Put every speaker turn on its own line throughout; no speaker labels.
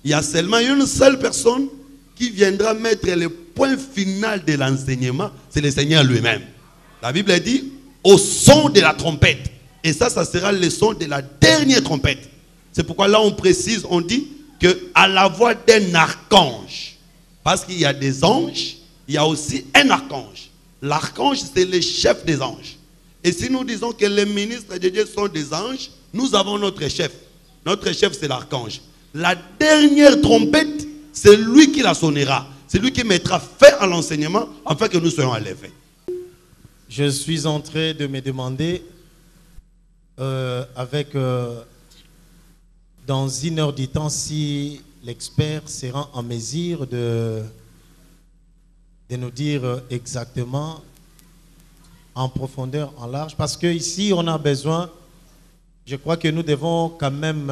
Il y a seulement une seule personne qui viendra mettre le point final de l'enseignement, c'est le Seigneur lui-même. La Bible dit au son de la trompette. Et ça sera le son de la dernière trompette. C'est pourquoi là on précise, on dit que à la voix d'un archange. Parce qu'il y a des anges, il y a aussi un archange. L'archange, c'est le chef des anges. Et si nous disons que les ministres de Dieu sont des anges, nous avons notre chef. Notre chef, c'est l'archange. La dernière trompette, c'est lui qui la sonnera. C'est lui qui mettra fin à l'enseignement afin que nous soyons enlevés.
Je suis en train de me demander, dans 1 heure du temps, si l'expert sera en mesure de nous dire exactement en profondeur, en large. Parce qu'ici, on a besoin, je crois que nous devons quand même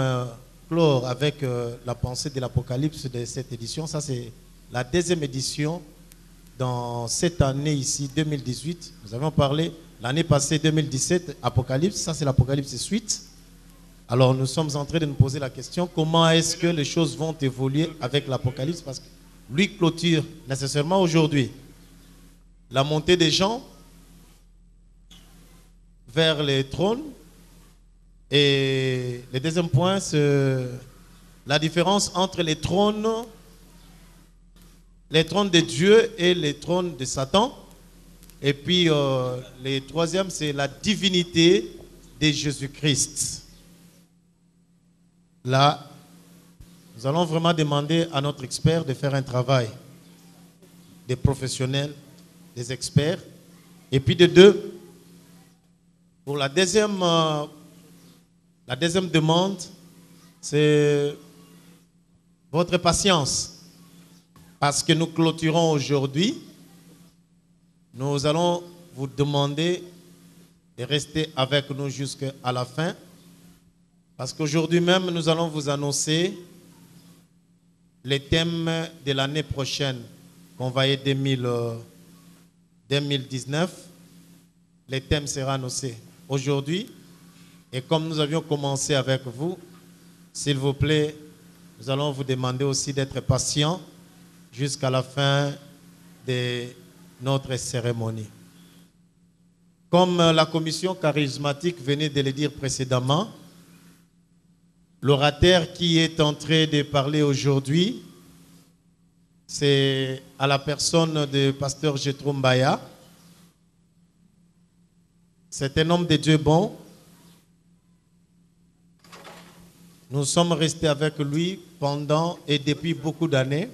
clore avec la pensée de l'Apocalypse de cette édition. Ça, c'est la deuxième édition dans cette année ici, 2018. Nous avons parlé l'année passée, 2017, Apocalypse. Ça, c'est l'Apocalypse suite. Alors, nous sommes en train de nous poser la question, comment est-ce que les choses vont évoluer avec l'Apocalypse? Parce que lui clôture nécessairement aujourd'hui la montée des gens vers les trônes. Et le deuxième point, c'est la différence entre les trônes de Dieu et les trônes de Satan. Et puis, le troisième, c'est la divinité de Jésus-Christ. Là, nous allons vraiment demander à notre expert de faire un travail des professionnels, des experts. Et puis de deux, pour la deuxième demande, c'est votre patience. Parce que nous clôturons aujourd'hui, nous allons vous demander de rester avec nous jusqu'à la fin. Parce qu'aujourd'hui même, nous allons vous annoncer les thèmes de l'année prochaine, qu'on va y 2019. Les thèmes seront annoncés aujourd'hui. Et comme nous avions commencé avec vous, s'il vous plaît, nous allons vous demander aussi d'être patient jusqu'à la fin de notre cérémonie. Comme la commission charismatique venait de le dire précédemment, l'orateur qui est en train de parler aujourd'hui, c'est à la personne de pasteur Jethro Mbaya. C'est un homme de Dieu bon. Nous sommes restés avec lui pendant et depuis beaucoup d'années.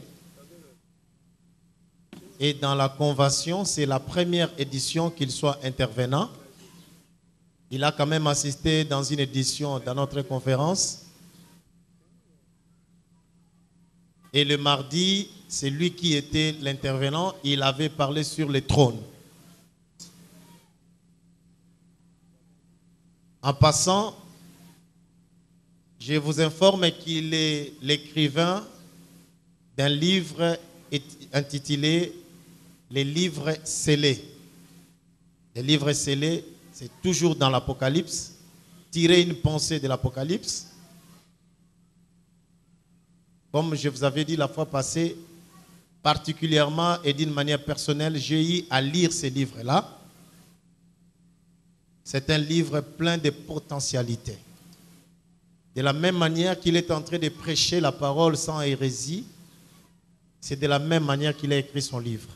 Et dans la convention, c'est la première édition qu'il soit intervenant. Il a quand même assisté dans une édition dans notre conférence. Et le mardi, c'est lui qui était l'intervenant. Il avait parlé sur le trône. En passant, je vous informe qu'il est l'écrivain d'un livre intitulé « Les livres scellés ». Les livres scellés, c'est toujours dans l'Apocalypse, tirer une pensée de l'Apocalypse. Comme je vous avais dit la fois passée, particulièrement et d'une manière personnelle, j'ai eu à lire ces livres-là. C'est un livre plein de potentialités. De la même manière qu'il est en train de prêcher la parole sans hérésie, c'est de la même manière qu'il a écrit son livre.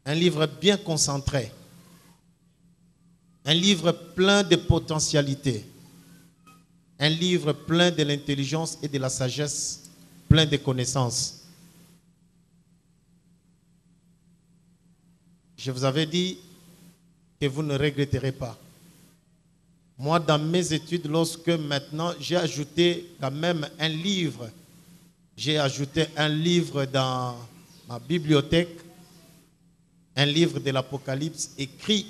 Un livre bien concentré. Un livre plein de potentialités. Un livre plein de l'intelligence et de la sagesse, plein de connaissances. Je vous avais dit que vous ne regretterez pas. Moi, dans mes études, lorsque maintenant j'ai ajouté quand même un livre, j'ai ajouté un livre dans ma bibliothèque, un livre de l'Apocalypse écrit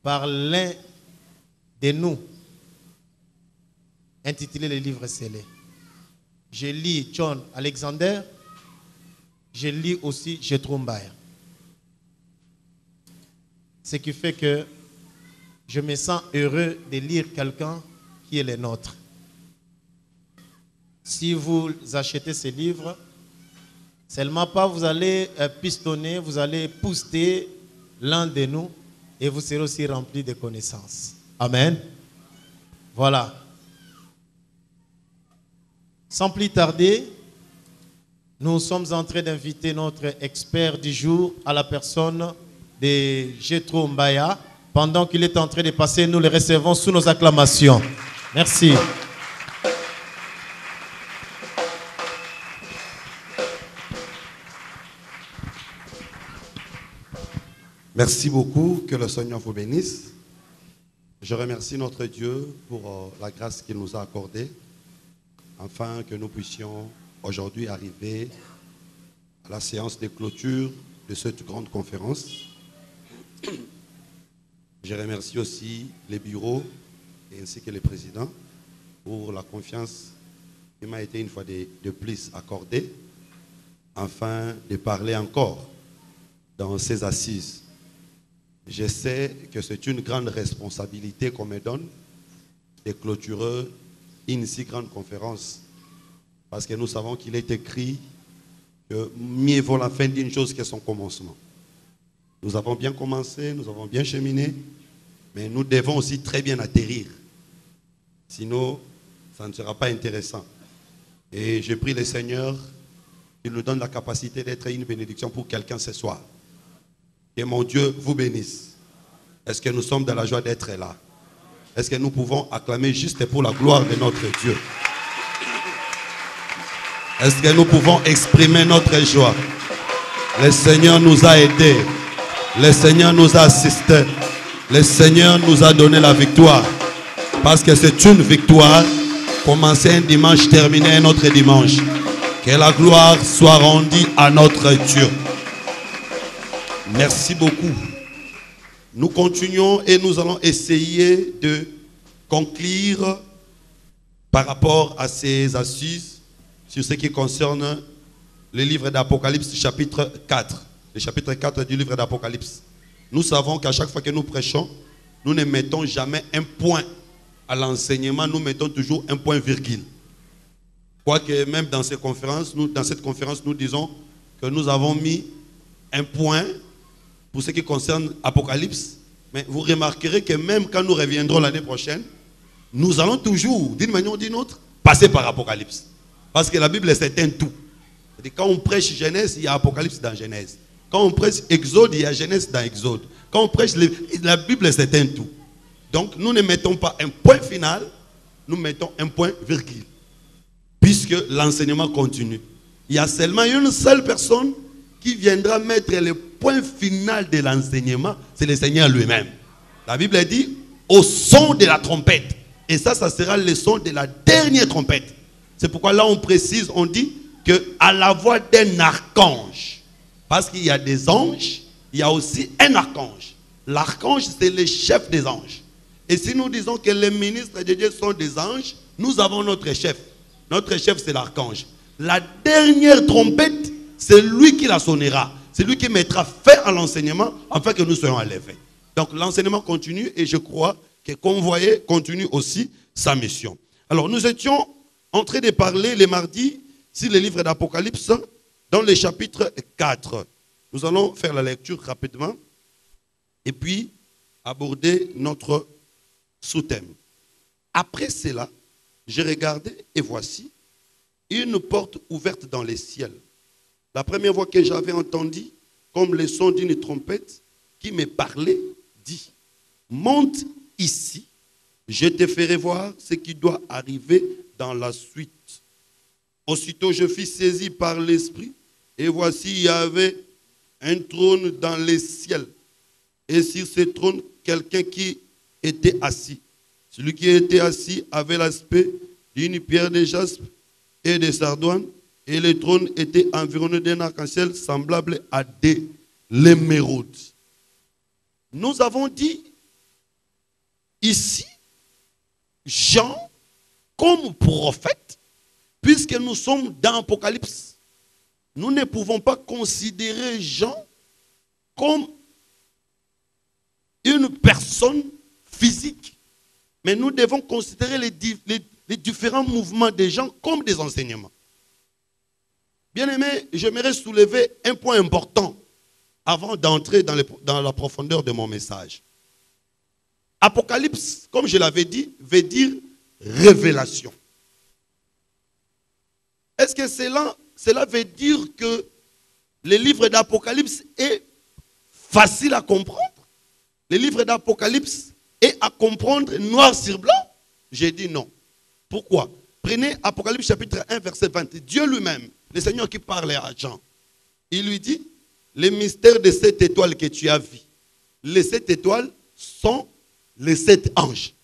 par l'un de nous, intitulé Les livres scellés. J'ai lu John Alexander, j'ai lu aussi Jethro Mbaya. Ce qui fait que je me sens heureux de lire quelqu'un qui est le nôtre. si vous achetez ces livres, seulement pas vous allez pistonner, vous allez booster l'un de nous et vous serez aussi rempli de connaissances. Amen. Voilà. Sans plus tarder, nous sommes en train d'inviter notre expert du jour à la personne de Jethro Mbaya. Pendant qu'il est en train de passer, nous le recevons sous nos acclamations. Merci.
Merci beaucoup, que le Seigneur vous bénisse. Je remercie notre Dieu pour la grâce qu'il nous a accordée, afin que nous puissions aujourd'hui arriver à la séance de clôture de cette grande conférence. Je remercie aussi les bureaux ainsi que les présidents pour la confiance qui m'a été une fois de plus accordée, afin de parler encore dans ces assises. Je sais que c'est une grande responsabilité qu'on me donne de clôturer une si grande conférence. Parce que nous savons qu'il est écrit que mieux vaut la fin d'une chose que son commencement. Nous avons bien commencé, nous avons bien cheminé, mais nous devons aussi très bien atterrir. Sinon, ça ne sera pas intéressant. Et je prie le Seigneur qu'il nous donne la capacité d'être une bénédiction pour quelqu'un ce soir. Que mon Dieu vous bénisse. Est-ce que nous sommes dans la joie d'être là? Est-ce que nous pouvons acclamer juste pour la gloire de notre Dieu? Est-ce que nous pouvons exprimer notre joie? Le Seigneur nous a aidés. Le Seigneur nous a assistés. Le Seigneur nous a donné la victoire. Parce que c'est une victoire. Commencer un dimanche, terminer un autre dimanche. Que la gloire soit rendue à notre Dieu. Merci beaucoup. Nous continuons et nous allons essayer de conclure par rapport à ces assises sur ce qui concerne le livre d'Apocalypse chapitre 4. Le chapitre 4 du livre d'Apocalypse. Nous savons qu'à chaque fois que nous prêchons, nous ne mettons jamais un point à l'enseignement, nous mettons toujours un point virgule. Quoique même dans cette conférence, nous disons que nous avons mis un point pour ce qui concerne Apocalypse, mais vous remarquerez que même quand nous reviendrons l'année prochaine, nous allons toujours, d'une manière ou d'une autre, passer par Apocalypse. Parce que la Bible, c'est un tout. Quand on prêche Genèse, il y a Apocalypse dans Genèse. Quand on prêche Exode, il y a Genèse dans Exode. Quand on prêche la Bible, c'est un tout. Donc, nous ne mettons pas un point final, nous mettons un point virgule. Puisque l'enseignement continue. Il y a seulement une seule personne qui viendra mettre le point final de l'enseignement, c'est le Seigneur lui-même. La Bible dit au son de la trompette. Et ça sera le son de la dernière trompette. C'est pourquoi là on précise, on dit qu'à la voix d'un archange. Parce qu'il y a des anges, il y a aussi un archange. L'archange, c'est le chef des anges. Et si nous disons que les ministres de Dieu sont des anges, nous avons notre chef. Notre chef, c'est l'archange. La dernière trompette, c'est lui qui la sonnera. C'est lui qui mettra fin à l'enseignement afin que nous soyons enlevés. Donc l'enseignement continue et je crois que Convoyer continue aussi sa mission. Alors nous étions en train de parler les mardis sur le livre d'Apocalypse dans le chapitre 4. Nous allons faire la lecture rapidement et puis aborder notre sous-thème. Après cela, j'ai regardé et voici une porte ouverte dans les ciels. La première voix que j'avais entendue, comme le son d'une trompette, qui me parlait, dit, monte ici, je te ferai voir ce qui doit arriver dans la suite. Aussitôt je fus saisi par l'Esprit, et voici il y avait un trône dans les ciels. Et sur ce trône, quelqu'un qui était assis. Celui qui était assis avait l'aspect d'une pierre de jaspe et de sardoine, et le trône était environné d'un arc-en-ciel semblable à de l'émeraude. Nous avons dit ici, Jean, comme prophète, puisque nous sommes dans l'Apocalypse, nous ne pouvons pas considérer Jean comme une personne physique, mais nous devons considérer les différents mouvements des gens comme des enseignements. Bien-aimé, j'aimerais soulever un point important avant d'entrer dans la profondeur de mon message. Apocalypse, comme je l'avais dit, veut dire révélation. Est-ce que cela veut dire que le livre d'Apocalypse est facile à comprendre? Le livre d'Apocalypse est à comprendre noir sur blanc? J'ai dit non. Pourquoi? Prenez Apocalypse chapitre 1, verset 20. Dieu lui-même, le Seigneur qui parlait à Jean, il lui dit, les mystères de cette étoile que tu as vu, les 7 étoiles sont les 7 anges.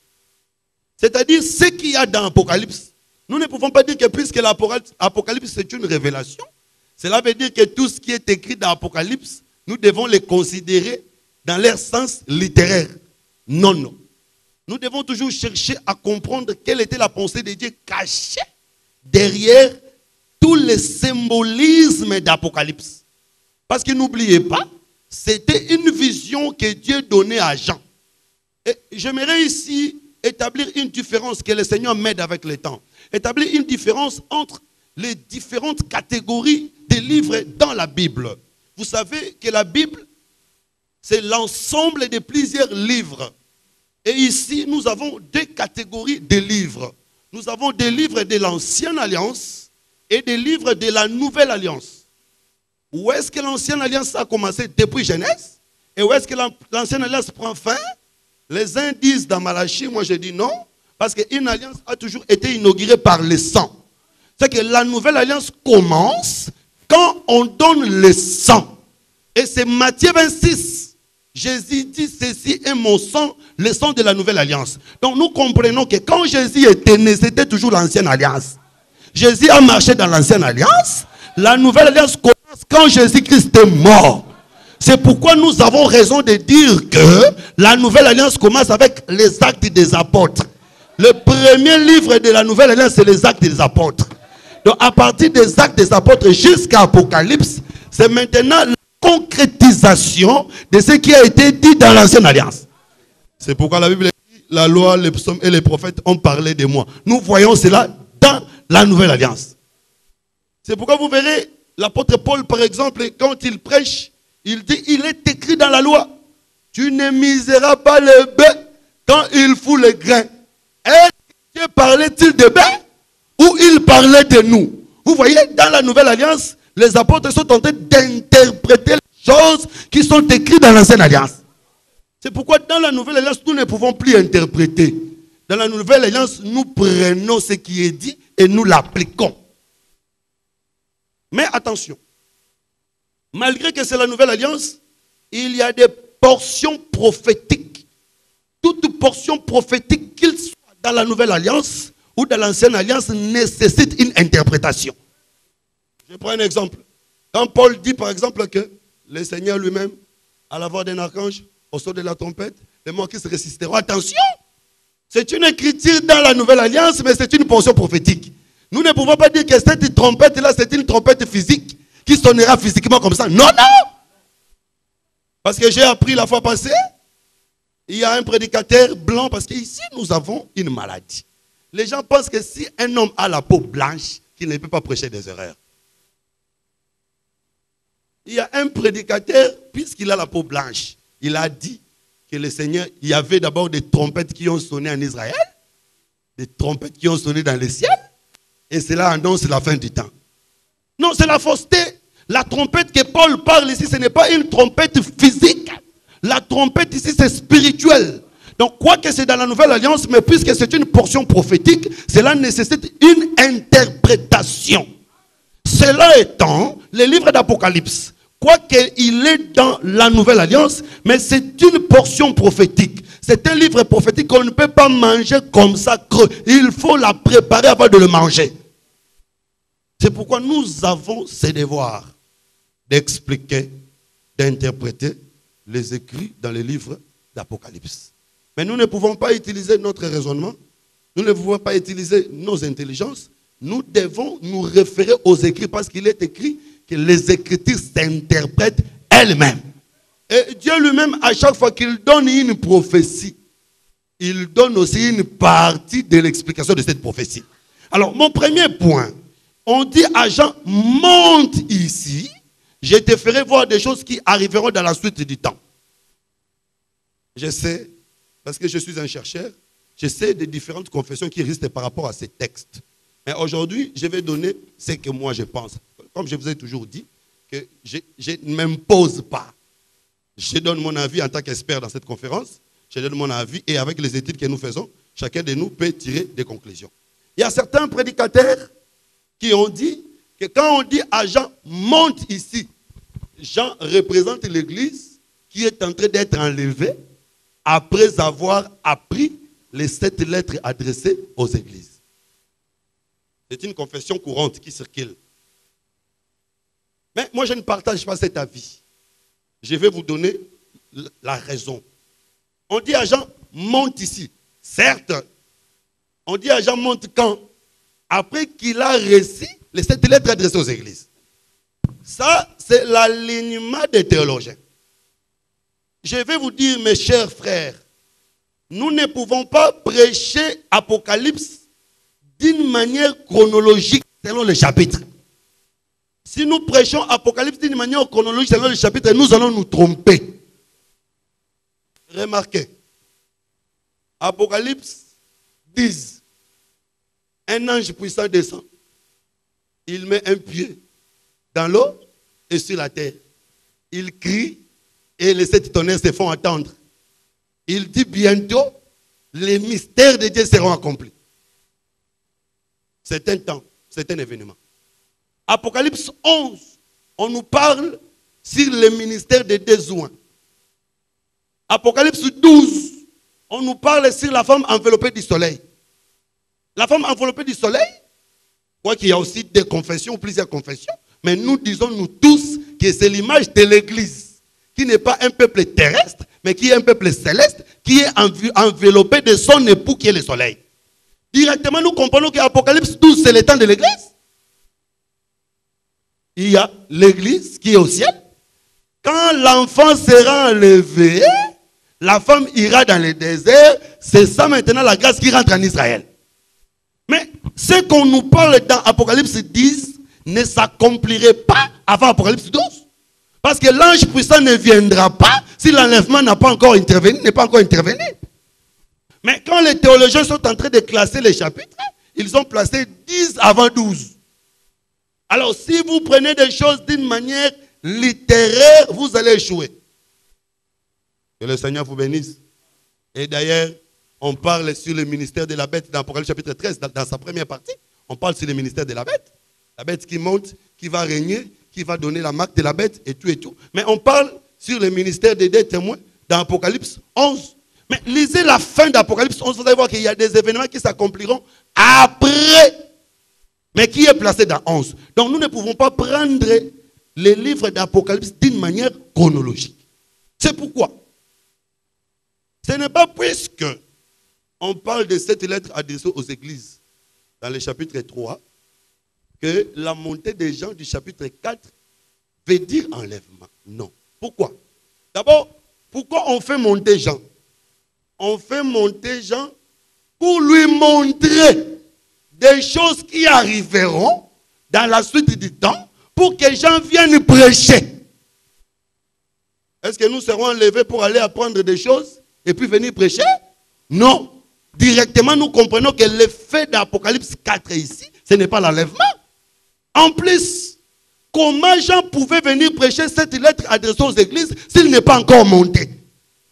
C'est-à-dire, ce qu'il y a dans l'Apocalypse, nous ne pouvons pas dire que puisque l'Apocalypse c'est une révélation, cela veut dire que tout ce qui est écrit dans l'Apocalypse, nous devons les considérer dans leur sens littéraire. Non, non. Nous devons toujours chercher à comprendre quelle était la pensée de Dieu cachée derrière tous les symbolismes d'Apocalypse. Parce que n'oubliez pas, c'était une vision que Dieu donnait à Jean. Et j'aimerais ici établir une différence, que le Seigneur m'aide avec le temps. Établir une différence entre les différentes catégories des livres dans la Bible. Vous savez que la Bible, c'est l'ensemble de plusieurs livres. Et ici, nous avons 2 catégories de livres. Nous avons des livres de l'Ancienne Alliance et des livres de la Nouvelle Alliance. Où est-ce que l'Ancienne Alliance a commencé? Depuis Genèse. Et où est-ce que l'Ancienne Alliance prend fin? Les uns disent dans Malachie, moi je dis non, parce qu'une alliance a toujours été inaugurée par le sang. C'est que la Nouvelle Alliance commence quand on donne le sang. Et c'est Matthieu 26. Jésus dit, ceci est mon sang, le sang de la Nouvelle Alliance. Donc nous comprenons que quand Jésus était né, c'était toujours l'Ancienne Alliance. Jésus a marché dans l'Ancienne Alliance. La Nouvelle Alliance commence quand Jésus-Christ est mort. C'est pourquoi nous avons raison de dire que la Nouvelle Alliance commence avec les Actes des Apôtres. Le premier livre de la Nouvelle Alliance, c'est les Actes des Apôtres. Donc à partir des Actes des Apôtres jusqu'à Apocalypse, c'est maintenant la concrétisation de ce qui a été dit dans l'Ancienne Alliance. C'est pourquoi la Bible dit, la loi, les psaumes et les prophètes ont parlé de moi. Nous voyons cela dans la Nouvelle Alliance. C'est pourquoi vous verrez l'apôtre Paul, par exemple, quand il prêche, il dit, il est écrit dans la loi, tu ne miseras pas le bœuf quand il fout le grain. Et Dieu parlait-il de bœuf ou il parlait de nous? Vous voyez, dans la Nouvelle Alliance, les apôtres sont en train d'interpréter les choses qui sont écrites dans l'Ancienne Alliance. C'est pourquoi dans la Nouvelle Alliance, nous ne pouvons plus interpréter. Dans la Nouvelle Alliance, nous prenons ce qui est dit et nous l'appliquons. Mais attention, malgré que c'est la Nouvelle Alliance, il y a des portions prophétiques. Toute portion prophétique, qu'il soit dans la Nouvelle Alliance ou dans l'Ancienne Alliance, nécessite une interprétation. Je prends un exemple. Quand Paul dit par exemple que le Seigneur lui-même, à la voix d'un archange, au son de la trompette, les morts qui se résisteront. Attention! C'est une écriture dans la Nouvelle Alliance, mais c'est une portion prophétique. Nous ne pouvons pas dire que cette trompette-là, c'est une trompette physique qui sonnera physiquement comme ça. Non, non! Parce que j'ai appris la fois passée, il y a un prédicateur blanc, parce qu'ici, nous avons une maladie. Les gens pensent que si un homme a la peau blanche, qu'il ne peut pas prêcher des erreurs. Il y a un prédicateur, puisqu'il a la peau blanche, il a dit que le Seigneur, il y avait d'abord des trompettes qui ont sonné en Israël, des trompettes qui ont sonné dans le ciel, et cela annonce la fin du temps. Non, c'est la fausseté. La trompette que Paul parle ici, ce n'est pas une trompette physique. La trompette ici, c'est spirituel. Donc, quoique c'est dans la Nouvelle Alliance, mais puisque c'est une portion prophétique, cela nécessite une interprétation. Cela étant, le livre d'Apocalypse, quoique il est dans la Nouvelle Alliance, mais c'est une portion prophétique. C'est un livre prophétique qu'on ne peut pas manger comme ça creux. Il faut la préparer avant de le manger. C'est pourquoi nous avons ce devoir d'expliquer, d'interpréter les écrits dans les livres d'Apocalypse. Mais nous ne pouvons pas utiliser notre raisonnement, nous ne pouvons pas utiliser nos intelligences, nous devons nous référer aux écrits parce qu'il est écrit que les Écritures s'interprètent elles-mêmes. Et Dieu lui-même, à chaque fois qu'il donne une prophétie, il donne aussi une partie de l'explication de cette prophétie. Alors, mon premier point, on dit à Jean, monte ici, je te ferai voir des choses qui arriveront dans la suite du temps. Je sais, parce que je suis un chercheur, je sais des différentes confessions qui existent par rapport à ces textes. Mais aujourd'hui, je vais donner ce que moi je pense. Comme je vous ai toujours dit, que je ne m'impose pas. Je donne mon avis en tant qu'expert dans cette conférence. Je donne mon avis et avec les études que nous faisons, chacun de nous peut tirer des conclusions. Il y a certains prédicateurs qui ont dit que quand on dit à Jean, monte ici, Jean représente l'église qui est en train d'être enlevée après avoir appris les 7 lettres adressées aux églises. C'est une confession courante qui circule. Mais moi, je ne partage pas cet avis. Je vais vous donner la raison. On dit à Jean, monte ici. Certes, on dit à Jean, monte quand? Après qu'il a reçu les 7 lettres adressées aux églises. Ça, c'est l'alignement des théologiens. Je vais vous dire, mes chers frères, nous ne pouvons pas prêcher Apocalypse d'une manière chronologique selon les chapitres. Si nous prêchons Apocalypse d'une manière chronologique selon les chapitres, nous allons nous tromper. Remarquez, Apocalypse 10, un ange puissant descend. Il met un pied dans l'eau et sur la terre. Il crie et les 7 tonnerres se font entendre. Il dit bientôt, les mystères de Dieu seront accomplis. C'est un temps, c'est un événement. Apocalypse 11, on nous parle sur le ministère de Dézouin. Apocalypse 12, on nous parle sur la femme enveloppée du soleil. La femme enveloppée du soleil, quoi qu'il y a aussi des confessions, ou plusieurs confessions, mais nous disons nous tous que c'est l'image de l'église, qui n'est pas un peuple terrestre, mais qui est un peuple céleste, qui est enveloppé de son époux qui est le soleil. Directement, nous comprenons qu'Apocalypse 12, c'est le temps de l'église. Il y a l'église qui est au ciel. Quand l'enfant sera enlevé, la femme ira dans le désert. C'est ça maintenant la grâce qui rentre en Israël. Mais ce qu'on nous parle dans Apocalypse 10 ne s'accomplirait pas avant Apocalypse 12. Parce que l'ange puissant ne viendra pas si l'enlèvement n'a pas encore intervenu, n'est pas encore intervenu. Mais quand les théologiens sont en train de classer les chapitres, ils ont placé 10 avant 12. Alors si vous prenez des choses d'une manière littéraire, vous allez échouer. Que le Seigneur vous bénisse. Et d'ailleurs, on parle sur le ministère de la bête dans Apocalypse chapitre 13, dans sa première partie. On parle sur le ministère de la bête. La bête qui monte, qui va régner, qui va donner la marque de la bête et tout et tout. Mais on parle sur le ministère des 2 témoins dans Apocalypse 11. Mais lisez la fin d'Apocalypse 11, vous allez voir qu'il y a des événements qui s'accompliront après, mais qui est placé dans 11. Donc nous ne pouvons pas prendre les livres d'Apocalypse d'une manière chronologique. C'est pourquoi. Ce n'est pas puisque on parle de cette lettre adressée aux églises dans le chapitre 3 que la montée des gens du chapitre 4 veut dire enlèvement. Non. Pourquoi? D'abord, pourquoi on fait monter Jean? On fait monter Jean pour lui montrer des choses qui arriveront dans la suite du temps pour que Jean vienne prêcher. Est-ce que nous serons enlevés pour aller apprendre des choses et puis venir prêcher? Non. Directement, nous comprenons que l'effet d'Apocalypse 4 ici, ce n'est pas l'enlèvement. En plus, comment Jean pouvait venir prêcher cette lettre adressée aux églises s'il n'est pas encore monté?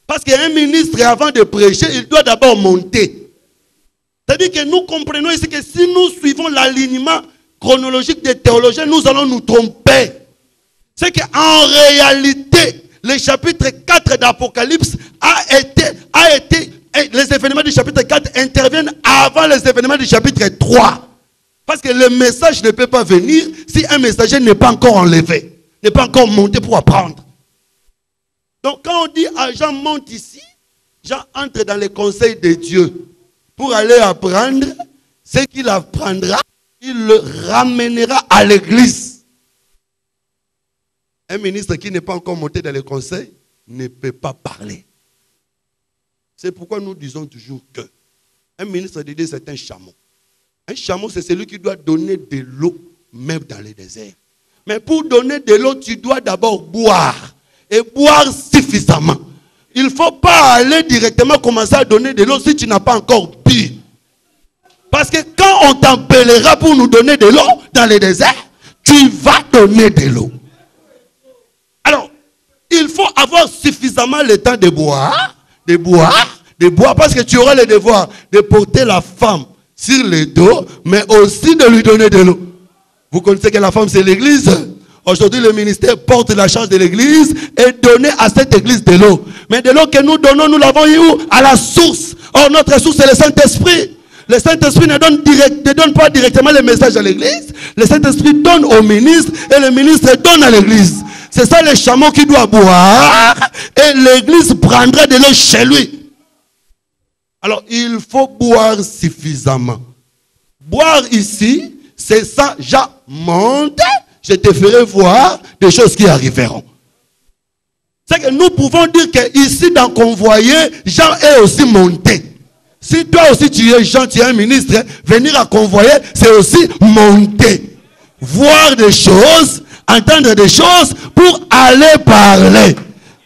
Parce qu'un ministre, avant de prêcher, il doit d'abord monter. C'est-à-dire que nous comprenons ici que si nous suivons l'alignement chronologique des théologiens, nous allons nous tromper. C'est qu'en réalité, le chapitre 4 d'Apocalypse les événements du chapitre 4 interviennent avant les événements du chapitre 3. Parce que le message ne peut pas venir si un messager n'est pas encore enlevé, n'est pas encore monté pour apprendre. Donc quand on dit à Jean monte ici, Jean entre dans les conseils de Dieu pour aller apprendre ce qu'il apprendra, il le ramènera à l'église. Un ministre qui n'est pas encore monté dans les conseils ne peut pas parler. C'est pourquoi nous disons toujours que un ministre de Dieu, c'est un chameau. Un chameau, c'est celui qui doit donner de l'eau, même dans les déserts. Mais pour donner de l'eau, tu dois d'abord boire. Et boire suffisamment. Il ne faut pas aller directement commencer à donner de l'eau si tu n'as pas encore bu. Parce que quand on t'appellera pour nous donner de l'eau dans les déserts, tu vas donner de l'eau. Alors, il faut avoir suffisamment le temps de boire, parce que tu auras le devoir de porter la femme sur le dos, mais aussi de lui donner de l'eau. Vous connaissez que la femme, c'est l'église. Aujourd'hui, le ministère porte la charge de l'église et donner à cette église de l'eau. Mais de l'eau que nous donnons, nous l'avons eu où? À la source. Or, notre source, c'est le Saint-Esprit. Le Saint-Esprit ne donne pas directement les messages à l'église. Le Saint-Esprit donne au ministre et le ministre donne à l'église. C'est ça le chameau qui doit boire et l'église prendra de l'eau chez lui. Alors, il faut boire suffisamment. Boire ici, c'est ça, monte, je te ferai voir des choses qui arriveront. C'est que nous pouvons dire qu'ici, dans Convoyer, Jean est aussi monté. Si toi aussi tu es Jean, tu es un ministre, venir à Convoyer, c'est aussi monter. Voir des choses, entendre des choses pour aller parler.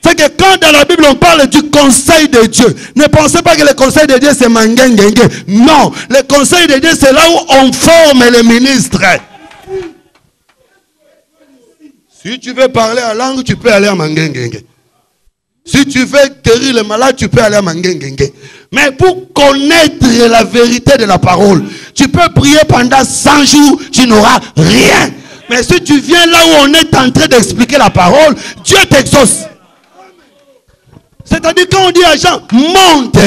C'est que quand dans la Bible on parle du conseil de Dieu, ne pensez pas que le conseil de Dieu c'est mangengengue. Non, le conseil de Dieu c'est là où on forme les ministres. Si tu veux parler en langue, tu peux aller à mangengengue. Si tu veux guérir les malades, tu peux aller à mangengengue. Mais pour connaître la vérité de la parole, tu peux prier pendant 100 jours, tu n'auras rien. Mais si tu viens là où on est en train d'expliquer la parole, Dieu t'exauce. C'est-à-dire quand on dit à Jean, monte,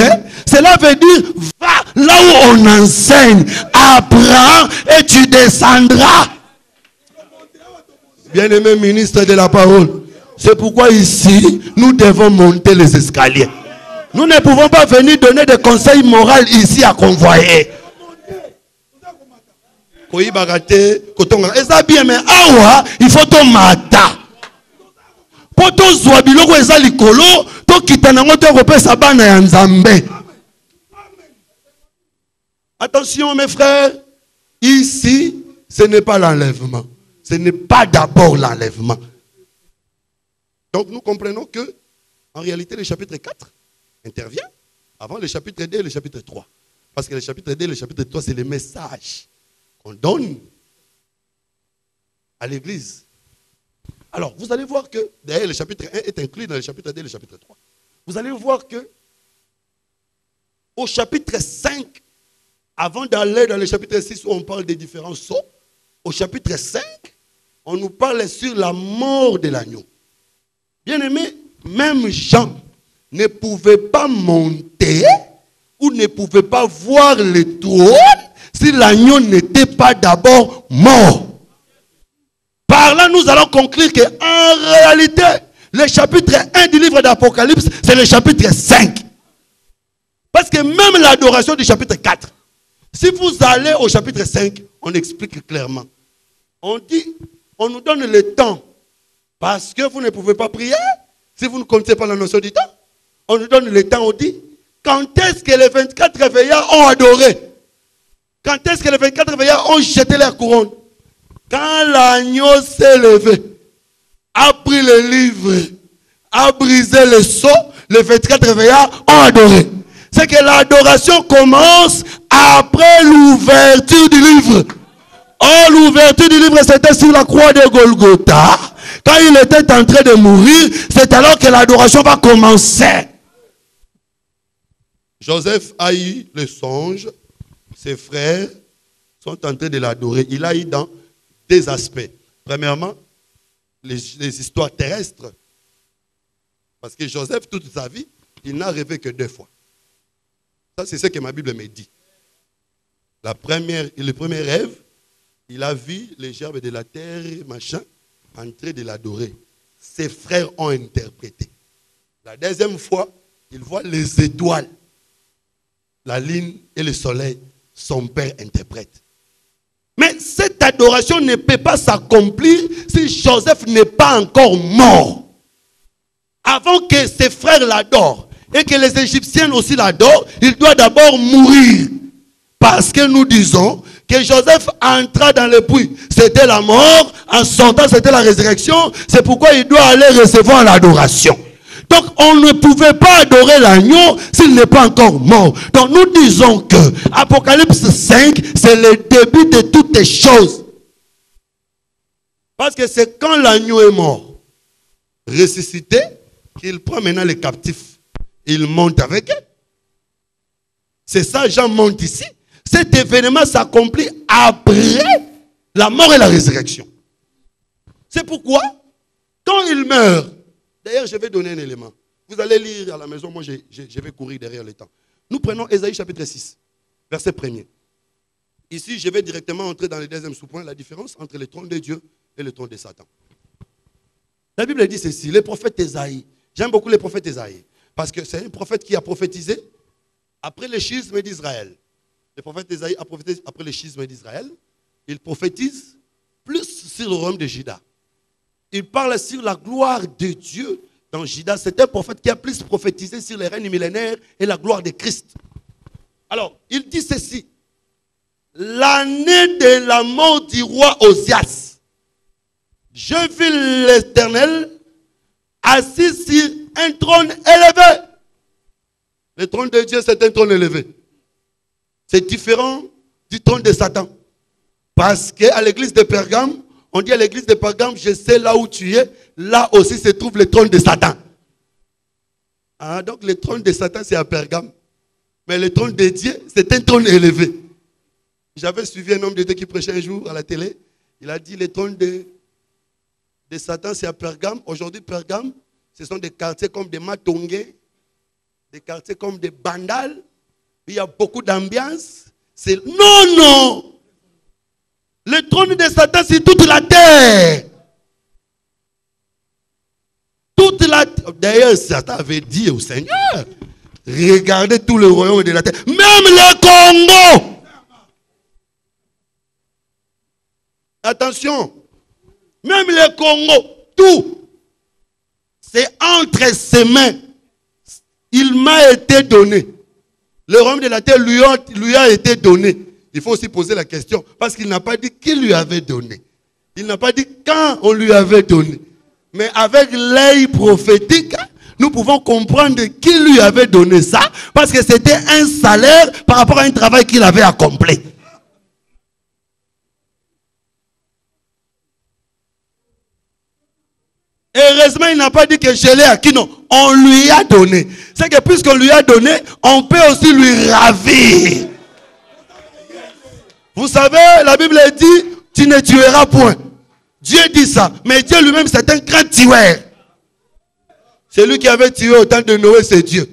cela veut dire, va là où on enseigne, apprends et tu descendras. Bien-aimé ministre de la parole, c'est pourquoi ici, nous devons monter les escaliers. Nous ne pouvons pas venir donner des conseils moraux ici à Convoyer. Et ça bien, mais awa, il faut ton mata. Pour ton zouabiloko et ça likolo, to kitanango te repè sabana ya nzambe. Attention mes frères, ici, ce n'est pas l'enlèvement. Ce n'est pas d'abord l'enlèvement. Donc nous comprenons que, en réalité, le chapitre 4 intervient avant le chapitre 2 et le chapitre 3. Parce que le chapitre 2 et le chapitre 3, c'est le message qu'on donne à l'église. Alors, vous allez voir que, d'ailleurs, le chapitre 1 est inclus dans le chapitre 2 et le chapitre 3. Vous allez voir que, au chapitre 5, avant d'aller dans le chapitre 6 où on parle des différents sceaux, au chapitre 5, on nous parle sur la mort de l'agneau. Bien aimé, même Jean ne pouvait pas monter ou ne pouvait pas voir le trône si l'agneau n'était pas d'abord mort. Par là, nous allons conclure qu'en réalité, le chapitre 1 du livre d'Apocalypse, c'est le chapitre 5. Parce que même l'adoration du chapitre 4, si vous allez au chapitre 5, on explique clairement. On dit, on nous donne le temps. Parce que vous ne pouvez pas prier si vous ne connaissez pas la notion du temps. On nous donne le temps, on dit, quand est-ce que les 24 réveillards ont adoré? Quand est-ce que les 24 réveillards ont jeté leur couronne? Quand l'agneau s'est levé, a pris le livre, a brisé le sceau, les 24 réveillards ont adoré. C'est que l'adoration commence après l'ouverture du livre. Or, l'ouverture du livre, c'était sur la croix de Golgotha. Quand il était en train de mourir, c'est alors que l'adoration va commencer. Joseph a eu le songe. Ses frères sont en train de l'adorer. Il a eu dans deux aspects. Premièrement, les histoires terrestres. Parce que Joseph, toute sa vie, il n'a rêvé que 2 fois. Ça, c'est ce que ma Bible me dit. Le premier rêve, il a vu les gerbes de la terre, machin, en train de l'adorer. Ses frères ont interprété. La deuxième fois, il voit les étoiles, la lune et le soleil. Son père interprète. Mais cette adoration ne peut pas s'accomplir si Joseph n'est pas encore mort. Avant que ses frères l'adorent, et que les Égyptiens aussi l'adorent, il doit d'abord mourir. Parce que nous disons que Joseph entra dans le puits. C'était la mort, en sortant c'était la résurrection. C'est pourquoi il doit aller recevoir l'adoration. Donc on ne pouvait pas adorer l'agneau s'il n'est pas encore mort. Donc nous disons que Apocalypse 5, c'est le début de toutes les choses. Parce que c'est quand l'agneau est mort, ressuscité, qu'il prend maintenant les captifs. Il monte avec eux. C'est ça, Jean monte ici. Cet événement s'accomplit après la mort et la résurrection. C'est pourquoi, quand il meurt, d'ailleurs je vais donner un élément. Vous allez lire à la maison, moi je vais courir derrière le temps. Nous prenons Ésaïe chapitre 6, verset 1er. Ici, je vais directement entrer dans le deuxième sous-point, la différence entre le trône de Dieu et le trône de Satan. La Bible dit ceci, le prophète Ésaïe, j'aime beaucoup le prophète Ésaïe, parce que c'est un prophète qui a prophétisé après le schisme d'Israël. Le prophète Ésaïe a prophétisé après le schisme d'Israël. Il prophétise plus sur le royaume de Juda. Il parle sur la gloire de Dieu dans Juda. C'est un prophète qui a plus prophétisé sur les règnes millénaires et la gloire de Christ. Alors, il dit ceci. L'année de la mort du roi Osias, je vis l'Éternel assis sur un trône élevé. Le trône de Dieu, c'est un trône élevé. C'est différent du trône de Satan. Parce qu'à l'église de Pergame, on dit à l'église de Pergame, je sais là où tu es, là aussi se trouve le trône de Satan. Ah, donc le trône de Satan, c'est à Pergame. Mais le trône de Dieu, c'est un trône élevé. J'avais suivi un homme de Dieu qui prêchait un jour à la télé. Il a dit, le trône de Satan, c'est à Pergame. Aujourd'hui, Pergame, ce sont des quartiers comme des Matongé, des quartiers comme des Bandal. Il y a beaucoup d'ambiance. Non, non. Le trône de Satan, c'est toute la terre. Toute la terre. D'ailleurs, Satan avait dit au Seigneur, regardez tout le royaume de la terre. Même le Congo. Attention. Même le Congo. Tout. C'est entre ses mains. Il m'a été donné. Le royaume de la terre lui a été donné. Il faut aussi poser la question. Parce qu'il n'a pas dit qui lui avait donné. Il n'a pas dit quand on lui avait donné. Mais avec l'œil prophétique, nous pouvons comprendre qui lui avait donné ça. Parce que c'était un salaire par rapport à un travail qu'il avait accompli. Heureusement, il n'a pas dit que je l'ai acquis. Non, on lui a donné. C'est que puisqu'on lui a donné, on peut aussi lui ravir. Vous savez, la Bible dit, tu ne tueras point. Dieu dit ça. Mais Dieu lui-même, c'est un grand tueur. Celui qui avait tué au temps de Noé, c'est Dieu.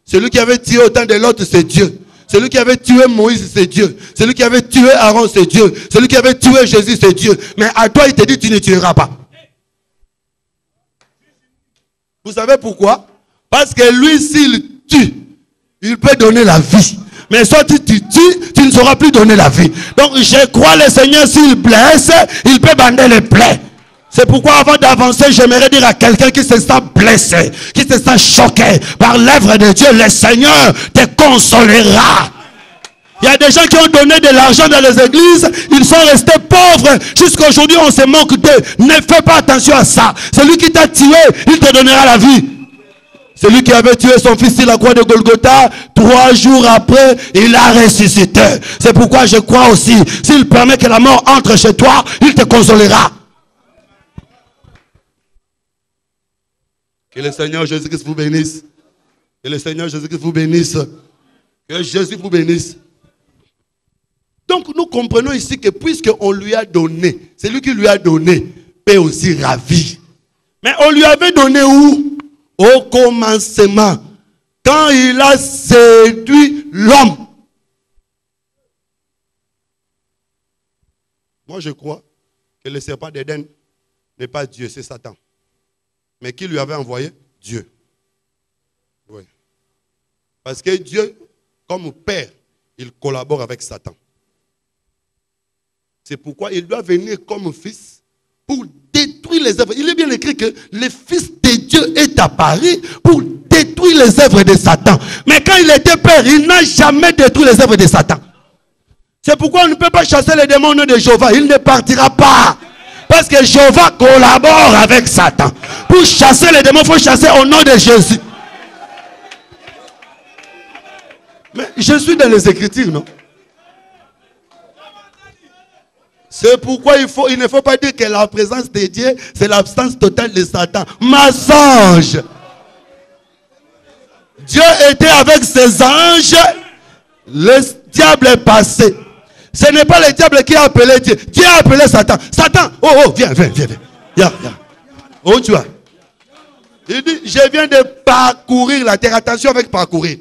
Celui qui avait tué au temps de l'autre, c'est Dieu. Celui qui avait tué Moïse, c'est Dieu. Celui qui avait tué Aaron, c'est Dieu. Celui qui avait tué Jésus, c'est Dieu. Mais à toi, il te dit, tu ne tueras pas. Vous savez pourquoi? Parce que lui, s'il tue, il peut donner la vie. Mais soit tu tues, tu ne sauras plus donner la vie. Donc je crois le Seigneur, s'il blesse, il peut bander les plaies. C'est pourquoi avant d'avancer, j'aimerais dire à quelqu'un qui se sent blessé, qui se sent choqué par l'œuvre de Dieu, le Seigneur te consolera. Il y a des gens qui ont donné de l'argent dans les églises, ils sont restés pauvres. Jusqu'à aujourd'hui, on se moque d'eux. Ne fais pas attention à ça. Celui qui t'a tué, il te donnera la vie. Celui qui avait tué son fils sur la croix de Golgotha, 3 jours après, il a ressuscité. C'est pourquoi je crois aussi, s'il permet que la mort entre chez toi, il te consolera. Que le Seigneur Jésus-Christ vous bénisse. Que le Seigneur Jésus-Christ vous bénisse. Que Jésus vous bénisse. Donc nous comprenons ici que puisqu'on lui a donné, c'est lui qui lui a donné, peut aussi ravir. Mais on lui avait donné où? Au commencement, quand il a séduit l'homme. Moi je crois que le serpent d'Éden n'est pas Dieu, c'est Satan. Mais qui lui avait envoyé? Dieu. Oui. Parce que Dieu, comme père, il collabore avec Satan. C'est pourquoi il doit venir comme fils pour détruire les œuvres. Il est bien écrit que le Fils de Dieu est apparu pour détruire détruit les œuvres de Satan. Mais quand il était père, il n'a jamais détruit les œuvres de Satan. C'est pourquoi on ne peut pas chasser les démons au nom de Jéhovah. Il ne partira pas. Parce que Jéhovah collabore avec Satan. Pour chasser les démons, il faut chasser au nom de Jésus. Mais je suis dans les Écritures, non? C'est pourquoi il ne faut pas dire que la présence de Dieu, c'est l'absence totale de Satan. Mensonge. Dieu était avec ses anges. Le diable est passé. Ce n'est pas le diable qui a appelé Dieu. Dieu a appelé Satan. Satan, viens. Viens. Oh, tu vois. Il dit, je viens de parcourir la terre. Attention avec parcourir.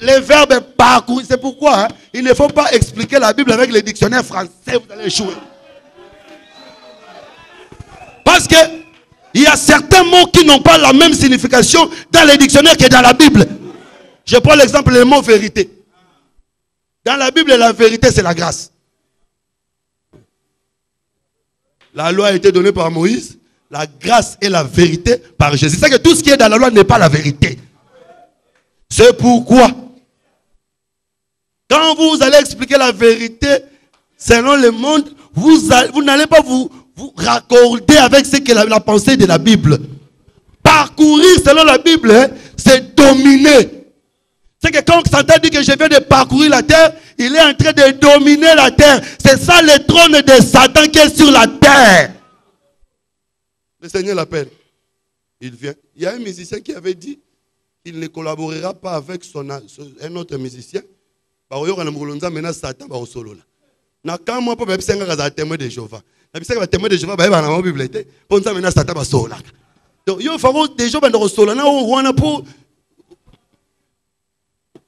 Les verbes parcourir, c'est pourquoi il ne faut pas expliquer la Bible avec le dictionnaire français, vous allez échouer. Parce que il y a certains mots qui n'ont pas la même signification dans les dictionnaires que dans la Bible. Je prends l'exemple du mot vérité. Dans la Bible, la vérité, c'est la grâce. La loi a été donnée par Moïse, la grâce et la vérité par Jésus. C'est que tout ce qui est dans la loi n'est pas la vérité. C'est pourquoi, quand vous allez expliquer la vérité selon le monde, vous n'allez pas vous raccorder avec ce que la pensée de la Bible. Parcourir selon la Bible, c'est dominer. C'est que quand Satan dit que je viens de parcourir la terre, il est en train de dominer la terre. C'est ça le trône de Satan qui est sur la terre. Le Seigneur l'appelle. Il vient. Il y a un musicien qui avait dit il ne collaborera pas avec un autre musicien. Maintenant Satan va au solo. Quand moi pas témoin de Jéhovah. Témoin de Jéhovah va dans la Bible. Pour ça maintenant Satan va solo. Donc il faut des gens dans le solo. On a pour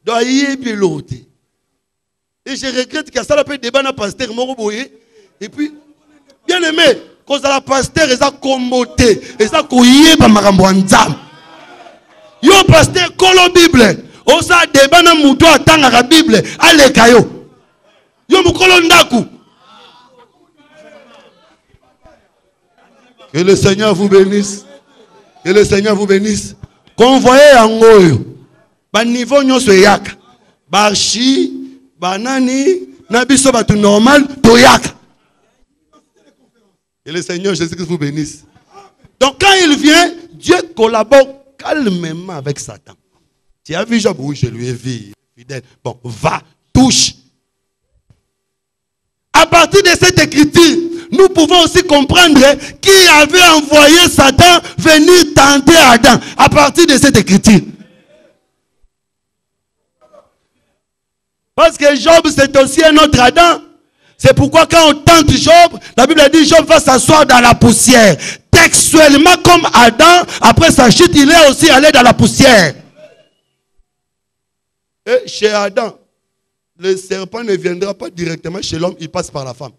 et je regrette que ça peut débat dans pasteur Moroboye. Et puis bien aimé, quand ça la pasteur ils a commoté, ils a couillé par marambo nzam. Yo pasteur kolo Bible, osa débat na muto atanga la Bible, ale kayo. Yo mukolo ndaku. Que le Seigneur vous bénisse. Que le Seigneur vous bénisse. Convoyez en goyo. Ba niveau nyonso yaka. Barchi, banani, nabiso batu normal to yaka. Que le Seigneur Jésus-Christ vous bénisse. Donc quand il vient, Dieu collabore calmement avec Satan. Tu as vu Job? Oui, je lui ai vu. Fidèle. Bon, va, touche. À partir de cette écriture, nous pouvons aussi comprendre qui avait envoyé Satan venir tenter Adam. À partir de cette écriture. Parce que Job, c'est aussi un autre Adam. C'est pourquoi quand on tente Job, la Bible dit Job va s'asseoir dans la poussière. Textuellement comme Adam, après sa chute, il est aussi allé dans la poussière. Et chez Adam, le serpent ne viendra pas directement chez l'homme, il passe par la femme.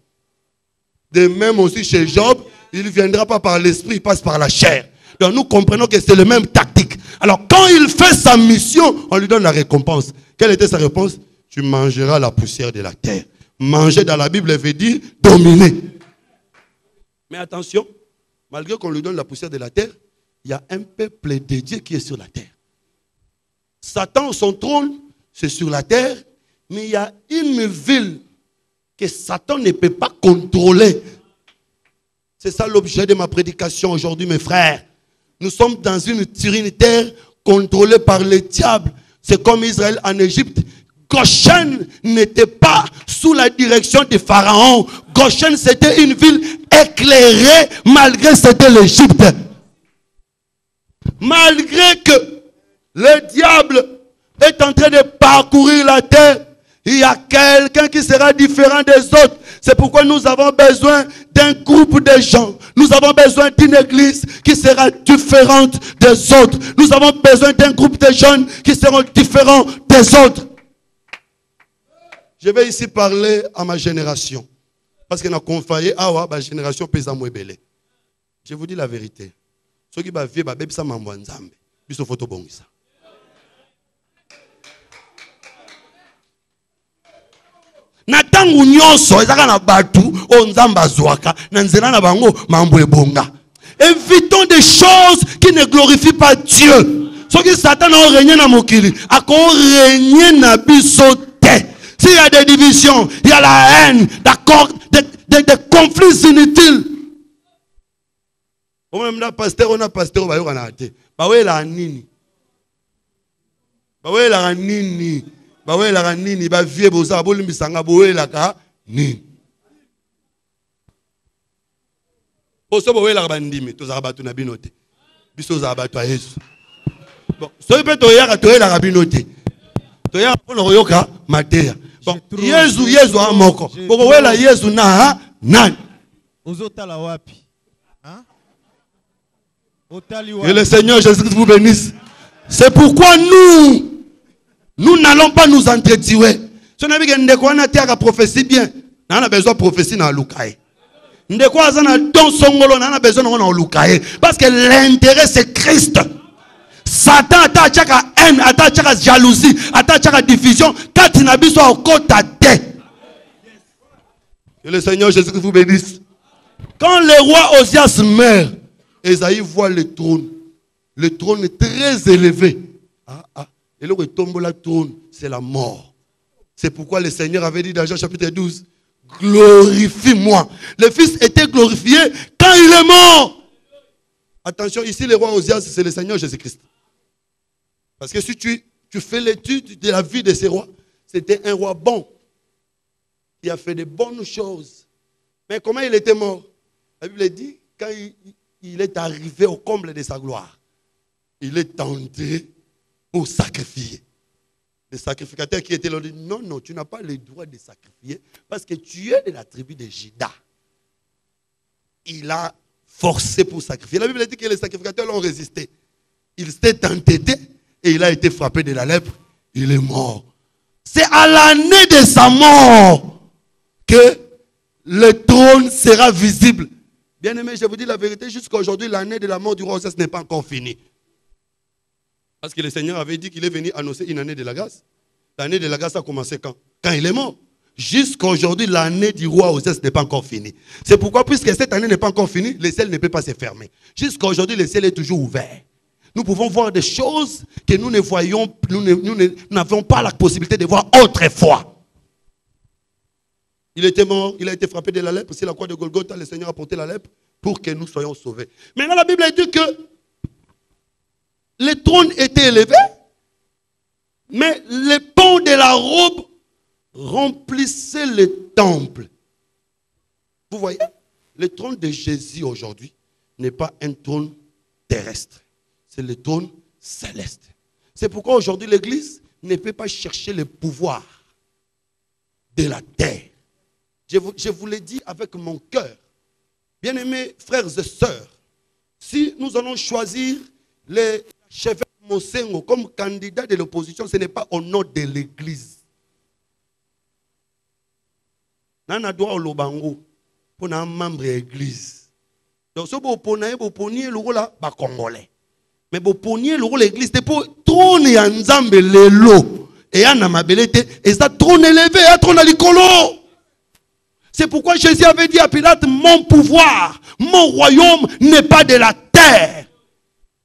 De même aussi chez Job, il ne viendra pas par l'esprit, il passe par la chair. Donc nous comprenons que c'est le même tactique. Alors quand il fait sa mission, on lui donne la récompense. Quelle était sa réponse? Tu mangeras la poussière de la terre. Manger dans la Bible veut dire dominer. Mais attention, malgré qu'on lui donne la poussière de la terre, il y a un peuple de Dieu qui est sur la terre. Satan, son trône, c'est sur la terre, mais il y a une ville que Satan ne peut pas contrôler. C'est ça l'objet de ma prédication aujourd'hui, mes frères. Nous sommes dans une terre contrôlée par le diable. C'est comme Israël en Égypte. Goshen n'était pas sous la direction de Pharaon. Goshen, c'était une ville éclairée malgré c'était l'Égypte. Malgré que le diable est en train de parcourir la terre, il y a quelqu'un qui sera différent des autres. C'est pourquoi nous avons besoin d'un groupe de gens. Nous avons besoin d'une église qui sera différente des autres. Nous avons besoin d'un groupe de jeunes qui seront différents des autres. Je vais ici parler à ma génération. Parce que nous avons confié à ma génération paysan mouébélé. Je vous dis la vérité. Ceux qui vivent, ils sont en Nzambe. Ils sont photo bon. Natangu nyonso ezaka na batu o nzamba zwaka na nzela na bango mambo ebonga. Évitons des choses qui ne glorifient pas Dieu. Ce qui Satan a régné dans mokili, a régné dans bisote. S'il y a des divisions, il y a la haine, d'accord, des conflits inutiles. On même là pasteur, on a pasteur, on va y aller. Bah ouais la nini. Bah ouais la nini. Bah ouais la nini. Bah vieux boza, boli misanga, bah ouais la ka nini. Oso bah ouais la bandimi, tous arabatu na binote. Biso arabatu a Yesu. Bon, soyez peut toya toya la rabinote. Toya pour le royoka matéria. Bon, Yesu a moko. Boko ouais la Yesu na nan.
Ozota la wapi. Hein?
Que le Seigneur Jésus-Christ vous bénisse. C'est pourquoi nous n'allons pas nous entretuer. Si on a vu que prophétie bien, on a besoin de prophétie dans Lukaï. Parce que l'intérêt c'est Christ. Satan attaque à haine, attaque à jalousie, attaque à division. Quand il n'a pas besoin de côté. Que le Seigneur Jésus-Christ vous bénisse. Quand le roi Osias meurt, Esaïe voit le trône est très élevé. Et le retombe la trône, c'est la mort. C'est pourquoi le Seigneur avait dit dans Jean chapitre 12, glorifie-moi. Le Fils était glorifié quand il est mort. Attention, ici le roi Osias, c'est le Seigneur Jésus-Christ. Parce que si tu fais l'étude de la vie de ces rois, c'était un roi bon, qui a fait de bonnes choses. Mais comment il était mort? La Bible dit, quand il est arrivé au comble de sa gloire, il est tenté pour sacrifier. Le sacrificateur qui était là dit, non, non, tu n'as pas le droit de sacrifier parce que tu es de la tribu de Juda. Il a forcé pour sacrifier. La Bible dit que les sacrificateurs l'ont résisté. Il s'est entêté et il a été frappé de la lèpre. Il est mort. C'est à l'année de sa mort que le trône sera visible. Bien aimé, je vous dis la vérité, jusqu'à aujourd'hui, l'année de la mort du roi Osias n'est pas encore finie. Parce que le Seigneur avait dit qu'il est venu annoncer une année de la grâce. L'année de la grâce a commencé quand? Quand il est mort. Jusqu'à aujourd'hui, l'année du roi Osias n'est pas encore finie. C'est pourquoi, puisque cette année n'est pas encore finie, le ciel ne peut pas se fermer. Jusqu'à aujourd'hui, le ciel est toujours ouvert. Nous pouvons voir des choses que nous ne voyons, nous n'avons pas la possibilité de voir autrefois. Il était mort, il a été frappé de la lèpre. C'est la croix de Golgotha, le Seigneur a porté la lèpre pour que nous soyons sauvés. Maintenant, la Bible dit que le trône était élevé, mais les pans de la robe remplissaient le temple. Vous voyez, le trône de Jésus aujourd'hui n'est pas un trône terrestre, c'est le trône céleste. C'est pourquoi aujourd'hui l'Église ne peut pas chercher le pouvoir de la terre. Je vous l'ai dit avec mon cœur. Bien-aimés frères et sœurs, si nous allons choisir les chefs Mosengo comme candidat de l'opposition, ce n'est pas au nom de l'Église. Nana doit au lobango pour un membre de l'Église. Donc, si vous opposez le rôle là, congolais. Mais vous opposez le rôle de l'Église, c'est pour trôner en Nzambe lelo et en amabelete et ça trône élevé, et trône à l'icolo. C'est pourquoi Jésus avait dit à Pilate, mon pouvoir, mon royaume n'est pas de la terre.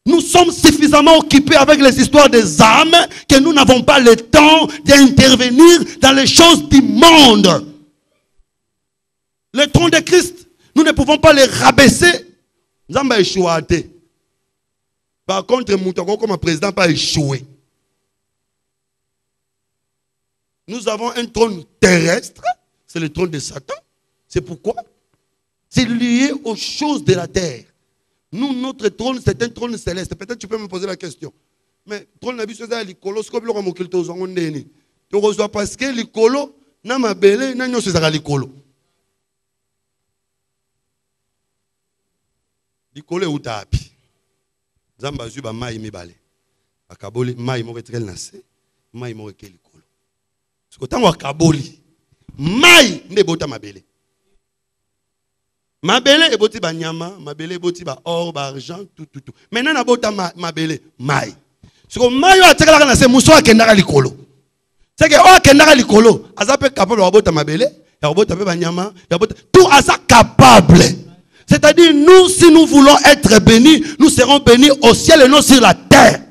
Nous sommes suffisamment occupés avec les histoires des âmes que nous n'avons pas le temps d'intervenir dans les choses du monde. Le trône de Christ, nous ne pouvons pas les rabaisser. Nous avons échoué. Par contre, Moutako comme président n'a pas échoué. Nous avons un trône terrestre, c'est le trône de Satan. C'est pourquoi c'est lié aux choses de la terre. Nous, notre trône, c'est un trône céleste. Peut-être tu peux me poser la question. Mais le trône de la l'icolo, ce que vous avez dit, tu reçois parce que l'icolo, n'a ma belle, n'a pas l'icolo. L'icolo est où t'as appris? Zamba zuba mai mibale. Akaboli mai mo retrel nase, mai mo reke l'icolo. Ce que tant akaboli, mai ne bota mabele. Mabele et boti ba nyama, mabele boti ba or, ba argent, tout. Maintenant na bota mabele, mai. Ce que mai yo atekala na se muso akendaka likolo. C'est que o akendaka likolo, azape capable wa bota mabele, ya bota pe ba nyama, ya bota tout asa capable. C'est-à-dire nous si nous voulons être bénis, nous serons bénis au ciel et non sur la terre.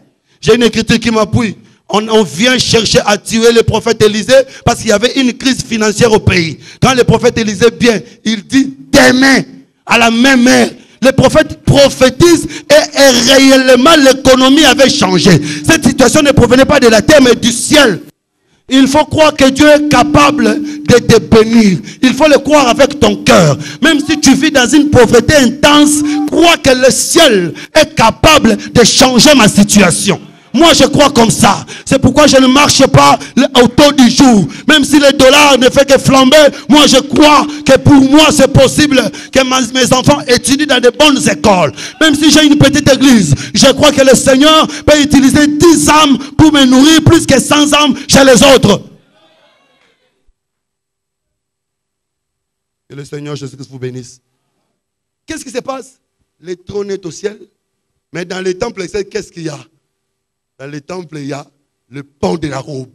J'ai une écriture qui m'appuie. On vient chercher à tuer le prophète Élisée parce qu'il y avait une crise financière au pays. Quand le prophète Élisée vient, il dit demain, à la même heure, le prophète prophétise et réellement l'économie avait changé. Cette situation ne provenait pas de la terre mais du ciel. Il faut croire que Dieu est capable de te bénir. Il faut le croire avec ton cœur. Même si tu vis dans une pauvreté intense, crois que le ciel est capable de changer ma situation. Moi, je crois comme ça. C'est pourquoi je ne marche pas au taux du jour. Même si le dollar ne fait que flamber, moi, je crois que pour moi, c'est possible que mes enfants étudient dans de bonnes écoles. Même si j'ai une petite église, je crois que le Seigneur peut utiliser 10 âmes pour me nourrir plus que 100 âmes chez les autres. Que le Seigneur Jésus-Christ vous bénisse. Qu'est-ce qui se passe? Le trône est au ciel. Mais dans les temples, qu'est-ce qu'il y a? Dans les temples, il y a le pan de la robe.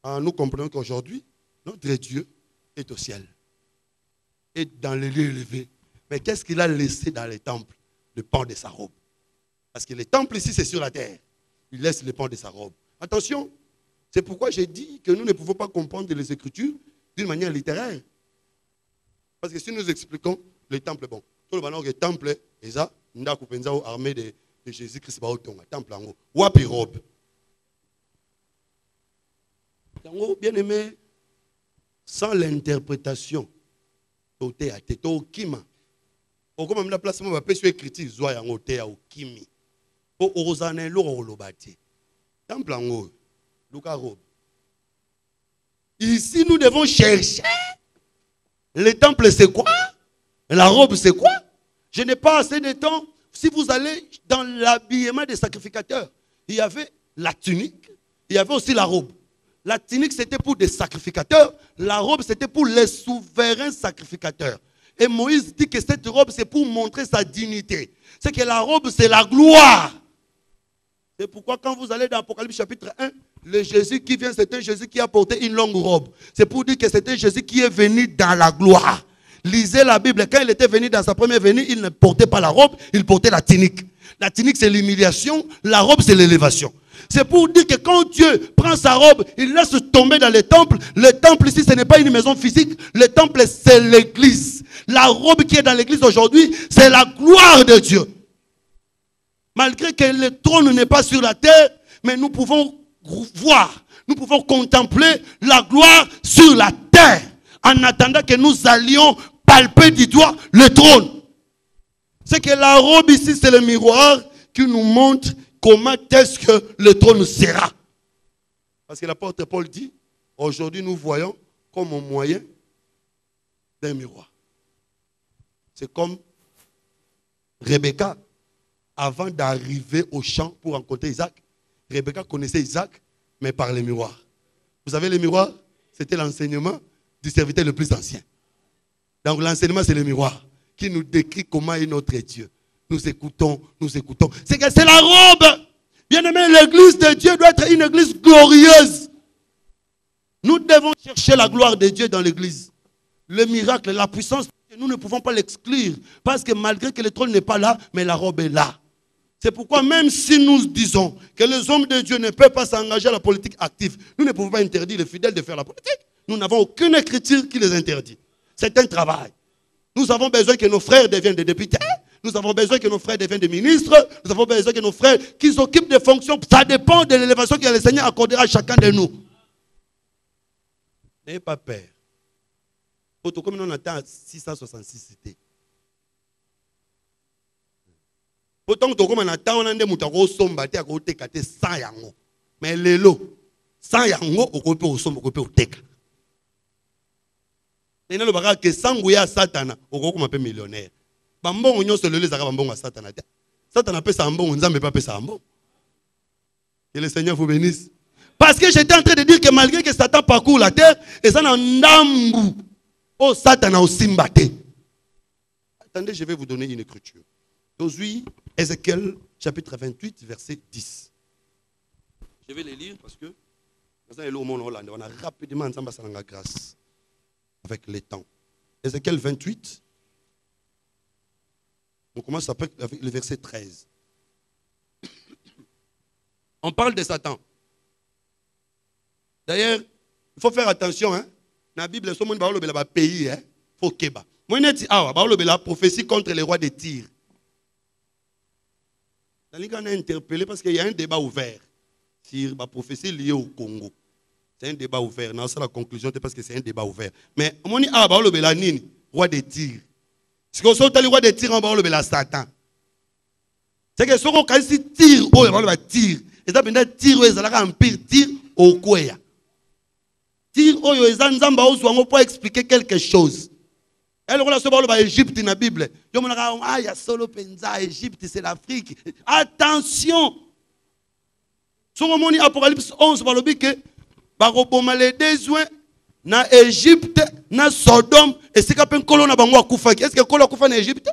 Alors nous comprenons qu'aujourd'hui, notre Dieu est au ciel. Et dans les lieux élevés. Mais qu'est-ce qu'il a laissé dans les temples? Le pan de sa robe. Parce que les temples ici, c'est sur la terre. Il laisse le pan de sa robe. Attention, c'est pourquoi j'ai dit que nous ne pouvons pas comprendre les Écritures d'une manière littéraire. Parce que si nous expliquons les temples, bon, tout le monde le temple, et ça, nous avons armée de Jésus-Christ, temple en haut. Wapi robe. Bien aimé, sans l'interprétation, toté à tête, au kima. Au comme la place, on peut sur écriture, zoya en hauteur au kimi. Au rosane, l'eau lobati. Temple en haut, Luka robe. Ici, nous devons chercher. Le temple, c'est quoi? La robe, c'est quoi? Je n'ai pas assez de temps. Si vous allez dans l'habillement des sacrificateurs, il y avait la tunique, il y avait aussi la robe. La tunique, c'était pour des sacrificateurs. La robe, c'était pour les souverains sacrificateurs. Et Moïse dit que cette robe, c'est pour montrer sa dignité. C'est que la robe, c'est la gloire. C'est pourquoi quand vous allez dans Apocalypse chapitre 1, le Jésus qui vient, c'est un Jésus qui a porté une longue robe. C'est pour dire que c'est un Jésus qui est venu dans la gloire. Lisez la Bible. Quand il était venu dans sa première venue, il ne portait pas la robe, il portait la tunique. La tunique, c'est l'humiliation. La robe, c'est l'élévation. C'est pour dire que quand Dieu prend sa robe, il laisse tomber dans le temple. Le temple ici, ce n'est pas une maison physique. Le temple, c'est l'église. La robe qui est dans l'église aujourd'hui, c'est la gloire de Dieu. Malgré que le trône n'est pas sur la terre, mais nous pouvons voir, nous pouvons contempler la gloire sur la terre. En attendant que nous allions palper du doigt le trône. C'est que la robe ici, c'est le miroir qui nous montre comment est-ce que le trône sera. Parce que l'apôtre Paul dit, aujourd'hui nous voyons comme un moyen d'un miroir. C'est comme Rebecca, avant d'arriver au champ pour rencontrer Isaac. Rebecca connaissait Isaac, mais par les miroirs. Vous savez, les miroirs, c'était l'enseignement du serviteur le plus ancien. Donc l'enseignement, c'est le miroir qui nous décrit comment est notre Dieu. Nous écoutons, nous écoutons. C'est que c'est la robe. Bien aimé, l'église de Dieu doit être une église glorieuse. Nous devons chercher la gloire de Dieu dans l'église. Le miracle, la puissance, nous ne pouvons pas l'exclure. Parce que malgré que le trône n'est pas là, mais la robe est là. C'est pourquoi même si nous disons que les hommes de Dieu ne peuvent pas s'engager à la politique active, nous ne pouvons pas interdire les fidèles de faire la politique. Nous n'avons aucune écriture qui les interdit. C'est un travail. Nous avons besoin que nos frères deviennent des députés. Nous avons besoin que nos frères deviennent des ministres. Nous avons besoin que nos frères qui s'occupent des fonctions. Ça dépend de l'élévation que le Seigneur accordera à chacun de nous. N'ayez pas peur. Comme on attend 666 cités. Pourtant, on attend on a des moutons somba te à côté de 100 yango. Mais les lots, 100 yango au côté au somba au côté au teka. Et nous avons que Sangouya Satana au côté comme un millionnaire. Bambon on se le les bambon à Satana. Satana peut s'ambon, on ne pas peut s'ambon. Que le Seigneur vous bénisse. Parce que j'étais en train de dire que malgré que Satan parcourt la terre, et ça n'a n'ambou. Oh, Satan a aussi mbatté. Attendez, je vais vous donner une écriture. Aujourd'hui, Ézéchiel, chapitre 28, verset 10. Je vais les lire parce que on a rapidement ensemble la grâce avec les temps. Ézéchiel 28. On commence avec le verset 13. On parle de Satan. D'ailleurs, il faut faire attention. Dans la Bible, il y a un pays. Il faut qu'il y ait la prophétie contre les rois de Tyr. On a interpellé parce qu'il y a un débat ouvert sur la prophétie liée au Congo. C'est un débat ouvert. Non, c'est la conclusion, parce que c'est un débat ouvert. Mais on dit, roi de Tyr. Si on sort le roi de Tyr, on va le Satan. C'est que si on a Tyr, on va Tyr. Et ça, pendant Tyr, on a un empire Tyr au Kouya. Tyr, on a expliquer quelque chose. Elle on a ce Égypte dans la Bible. Il y a solo penza, Égypte, c'est l'Afrique. Attention! Sur le monde Apocalypse 11, on dit que les besoins dans Égypte, dans Sodome, et c'est qu'un colon a bango akufa. Est-ce que colon akufa en Égypte?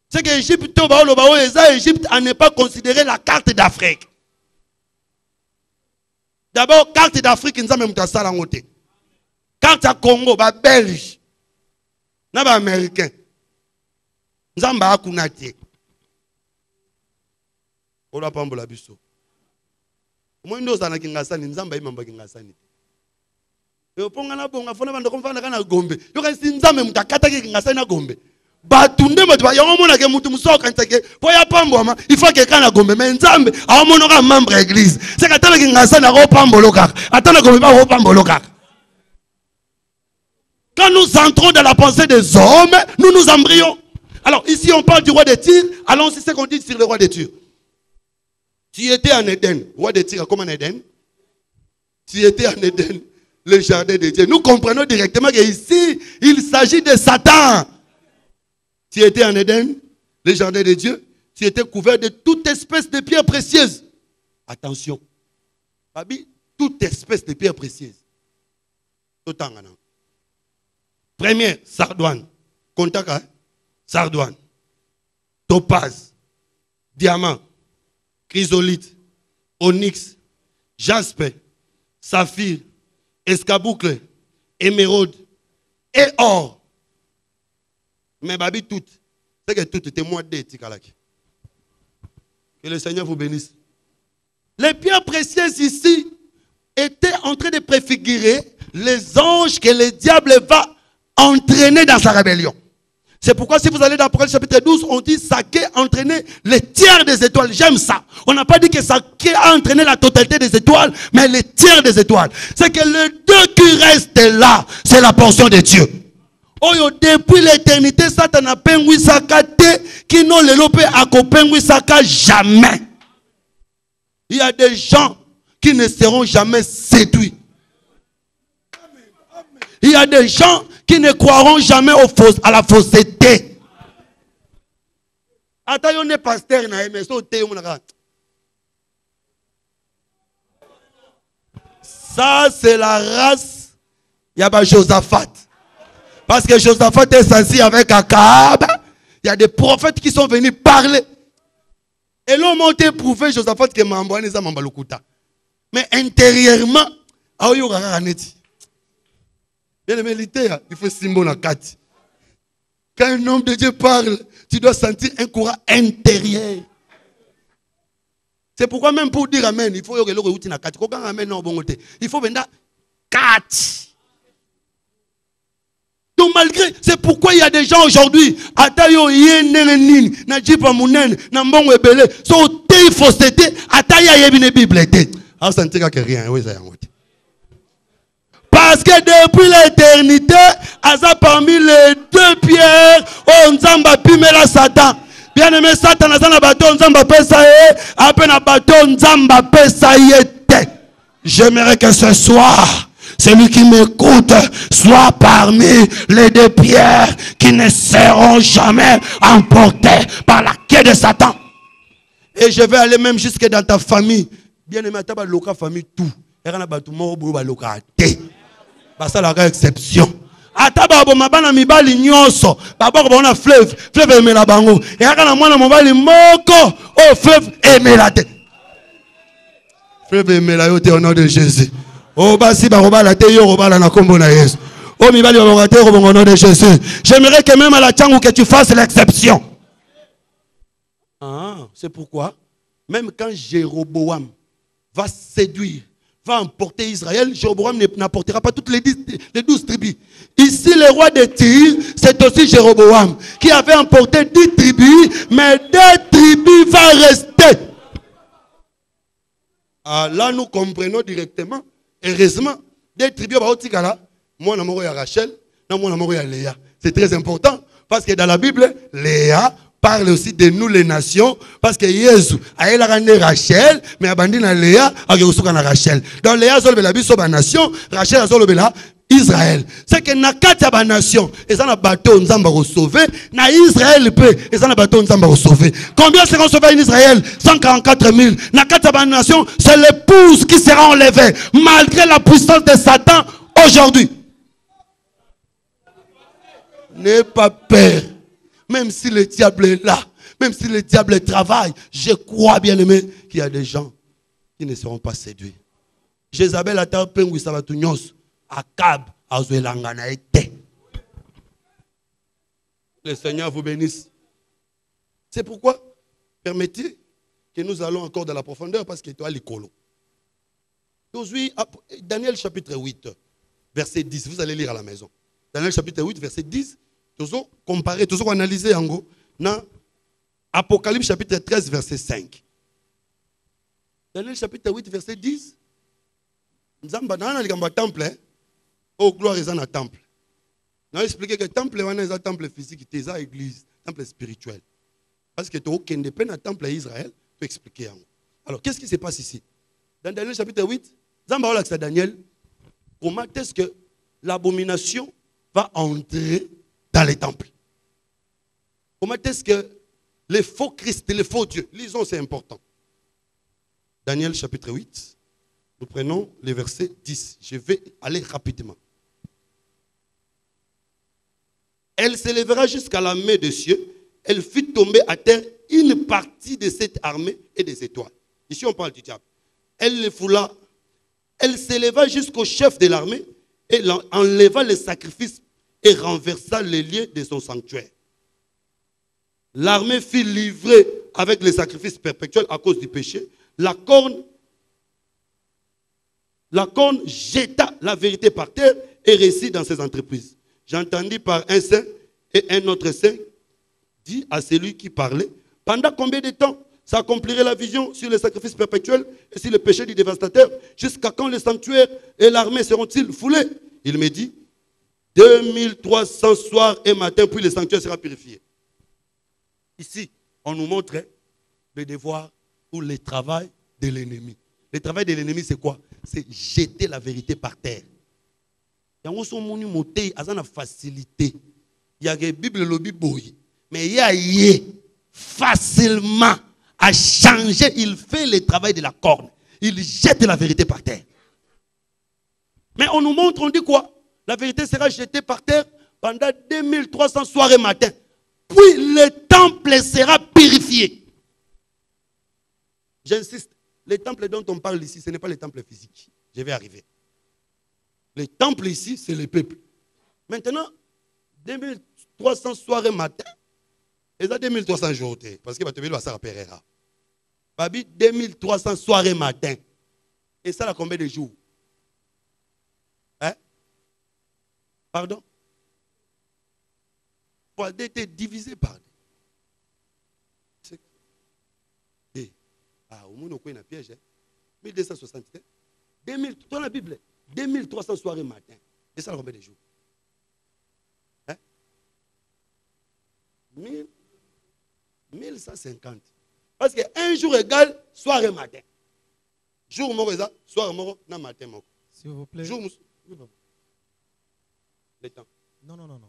C'est que Égypte, Égypte n'est pas considéré la carte d'Afrique. D'abord, carte d'Afrique, nous avons même ça en côté. Carte à Congo, Belge. Nous sommes américains. Nous sommes américains. On a pas un biso. Moi, nous sommes américains. Nous sommes américains. Et au point où on a fait un gombe. Nous sommes américains. Gombe. Batunde motwa ya omona ke mutu musoka nteke po ya pamboma il faut que kana gombe mais nzambe a omona ka membre église c'est ka tala ki ngasa na ko pambolo kaka atana gombe ba ko pambolo kaka. Quand nous entrons dans la pensée des hommes, nous nous embryons. Alors ici on parle du roi de Tyr. Allons c'est ce qu'on dit sur le roi de Tyr. Tu étais en Éden, roi de Tyr comme en Éden. Tu étais en Éden, le jardin de Dieu. Nous comprenons directement que ici il s'agit de Satan. Tu étais en Éden, le jardin de Dieu. Tu étais couvert de toute espèce de pierres précieuses. Attention. Fabi, toute espèce de pierres précieuses. Première, sardoine. Contact, sardoine. Topaz. Diamant. Chrysolite. Onyx. Jaspe. Saphir. Escaboucle. Émeraude. Et or. Mais babi tout. C'est que tout était moins d'étikalaki. Que le Seigneur vous bénisse. Les pierres précieuses ici étaient en train de préfigurer les anges que le diable va entraîner dans sa rébellion. C'est pourquoi si vous allez dans Apocalypse chapitre 12, on dit Saké a entraîné les tiers des étoiles. J'aime ça. On n'a pas dit que Saké a entraîné la totalité des étoiles, mais les tiers des étoiles. C'est que les deux qui restent là, c'est la portion de Dieu. Oh, depuis l'éternité, Satan a pengui sakate, qui n'ont le lopé à kopengui saka jamais. Il y a des gens qui ne seront jamais séduits. Il y a des gens qui ne croiront jamais à la fausseté. Attends, on est pasteur, ça c'est la race. Il y a Josaphat. Parce que Josaphat est assis avec Akab. Il y a des prophètes qui sont venus parler. Et l'on m'a prouvé Josaphat que Mamboine est Mambalukuta. Mais intérieurement, il faut symbole à 4. Quand un homme de Dieu parle, tu dois sentir un courant intérieur. C'est pourquoi même pour dire Amen, il faut que le routine à 4. Il faut venir 4. Donc malgré, c'est pourquoi il y a des gens aujourd'hui, atayo yenenenini, na jipa munene, na mbongo ebele, so te fausseté, ataya yebine Bible était. Ah, ça ne tient que rien, oui, ça y est. Parce que depuis l'éternité, asa parmi les deux pierres, on nzamba pimela Satan. Bien aimé Satan, asa na bateau nzamba pesa ye, après na bateau nzamba pesa yete. J'aimerais que ce soir, celui qui m'écoute soit parmi les deux pierres qui ne seront jamais emportées par la queue de Satan. Et je vais aller même jusque dans ta famille. Bien aimé, ta loka famille tout. Et quand tu as loka té. Ça la exception. Ataba bo mabana mibali nyonso. Baba ko na fleuve emela bango. Et quand mwana mobali moko au fleuve emela té. Fleuve emela yo té au nom de Jésus. Oh, basi barobala te yo robala na kombo na Yesu. Oh, mibali barobala te au nom de Jésus. J'aimerais que même à la tchangu que tu fasses l'exception. Ah, c'est pourquoi même quand Jéroboam va séduire, va emporter Israël, Jéroboam n'apportera pas toutes les 12 tribus. Ici, le roi de Tyr, c'est aussi Jéroboam, qui avait emporté 10 tribus, mais 2 tribus vont rester. Ah, là, nous comprenons directement, heureusement, 2 tribus, moi, je suis Rachel, moi, je suis Léa. C'est très important, parce que dans la Bible, Léa parle aussi de nous les nations, parce que Jésus a né Rachel, mais abandonné na Léa, a na Rachel. Donc Léa a la Bible sur la nation, Rachel a la Israël. C'est que na kati ya nation, ils ont un bateau nzamba sauver, na Israël peut, ils ont un bateau nzamba sauver. Combien seront sauvés en Israël? 144 000. Na kati ya nation, c'est l'épouse qui sera enlevée, malgré la puissance de Satan aujourd'hui. N'aie pas peur. Même si le diable est là, même si le diable travaille, je crois bien aimé qu'il y a des gens qui ne seront pas séduits. Jézabel a tapé où ça va tout nyos. Akab a joué l'angana été. Le Seigneur vous bénisse. C'est pourquoi permettez que nous allons encore dans la profondeur parce que toi l'écolo. Aujourd'hui, Daniel chapitre 8, verset 10, vous allez lire à la maison. Daniel chapitre 8, verset 10. Toujours comparer, toujours analyser en gros dans Apocalypse chapitre 13 verset 5. Daniel chapitre 8 verset 10. Nzamba dans le temple, oh gloire est dans le temple. Nous expliqué que le temple est un temple physique, c'est une église, temple spirituel. Parce que tu as aucun dépend dans le temple d'Israël, tu expliquer en gros. Alors qu'est-ce qui se passe ici? Dans Daniel chapitre 8, Nzamba a Daniel, comment est-ce que l'abomination va entrer dans les temples? Comment est-ce que les faux Christ, les faux dieux, lisons, c'est important. Daniel chapitre 8, nous prenons le verset 10. Je vais aller rapidement. Elle s'élèvera jusqu'à la main des cieux. Elle fit tomber à terre une partie de cette armée et des étoiles. Ici, on parle du diable. Elle les foula. Elle s'éleva jusqu'au chef de l'armée et enleva les sacrifices et renversa les liens de son sanctuaire. L'armée fut livrée avec les sacrifices perpétuels à cause du péché. La corne jeta la vérité par terre et réussit dans ses entreprises. J'entendis par un saint et un autre saint dit à celui qui parlait, pendant combien de temps s'accomplirait la vision sur les sacrifices perpétuels et sur le péché du dévastateur? Jusqu'à quand le sanctuaire et l'armée seront-ils foulés? Il me dit, 2300 soirs et matins, puis le sanctuaire sera purifié. Ici, on nous montre le devoir ou le travail de l'ennemi. Le travail de l'ennemi, c'est quoi? C'est jeter la vérité par terre. Il y a une facilité. Il y a une Bible, mais il y a facilement à changer. Il fait le travail de la corne. Il jette la vérité par terre. Mais on nous montre, on dit quoi? La vérité sera jetée par terre pendant 2300 soirs et matins. Puis le temple sera purifié. J'insiste, le temple dont on parle ici, ce n'est pas le temple physique. Je vais arriver. Le temple ici, c'est le peuple. Maintenant, 2300 soirs et matins, et ça 2300 jours, parce que tu vas faire Pereira. Babi, 2300 soirs et matins. Et ça, là, combien de jours? Hein? Pardon? Pour être divisé par deux. Ah, au moins, on a un piège. 1260. 2000, dans la Bible, 2300 soirs et matin. Et ça, combien de jours? Hein? 1150. Parce qu'un jour égale soir et matin. Jour mort égale soir mort, non matin mort.
S'il vous plaît.
Jour, le temps.
Non.